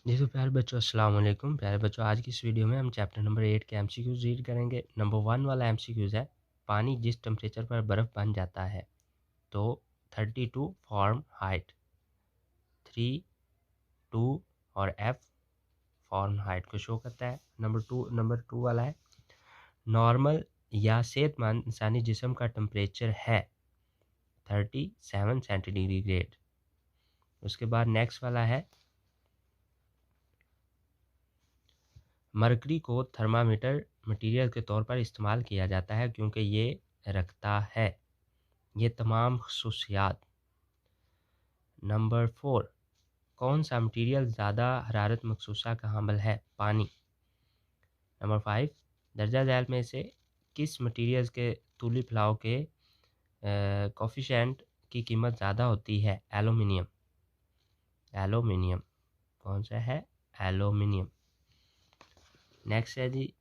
जी तो प्यारे बच्चों अस्सलाम वालेकुम। प्यारे बच्चों आज की इस वीडियो में हम चैप्टर नंबर 8 के एमसीक्यूज रीड करेंगे। नंबर 1 वाला एमसीक्यूज है, पानी जिस टेम्परेचर पर बर्फ़ बन जाता है तो 32 फ़ारेनहाइट, 3 2 और F फ़ारेनहाइट को शो करता है। नंबर 2 वाला है, नॉर्मल या सेहतमंद इंसानी जिस्म का टेम्परेचर है 37 सेंटीग्रेड। उसके बाद नेक्स्ट वाला है, मरकरी को थर्मामीटर मटीरियल के तौर पर इस्तेमाल किया जाता है क्योंकि ये रखता है ये तमाम खसूसियात। नंबर 4, कौन सा मटीरियल ज़्यादा हरारत मखसूसा का हामिल है? पानी। नंबर 5, दर्जा झैल में से किस मटीरियल के तूली फलाव के कोफिशिएंट की कीमत ज़्यादा होती है? एलुमिनियम। एलुमिनियम कौन सा है? एलुमिनियम। नेक्स्ट है जी,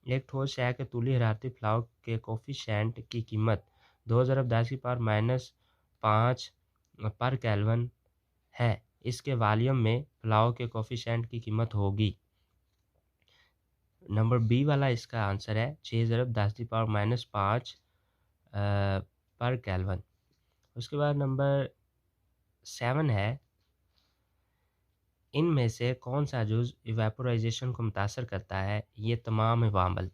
एक ठोस शय के तूली हरारती फलाव के कोफिशिएंट की कीमत 2010⁻⁵ पर केल्विन है। इसके वॉल्यूम में फलाव के कोफिशिएंट की कीमत होगी। नंबर बी वाला इसका आंसर है 6×10⁻⁵ पर केल्विन। उसके बाद नंबर 7 है, इनमें से कौन सा जुज़ इवेपोराइजेशन को मुतासर करता है? ये तमाम अवामिल।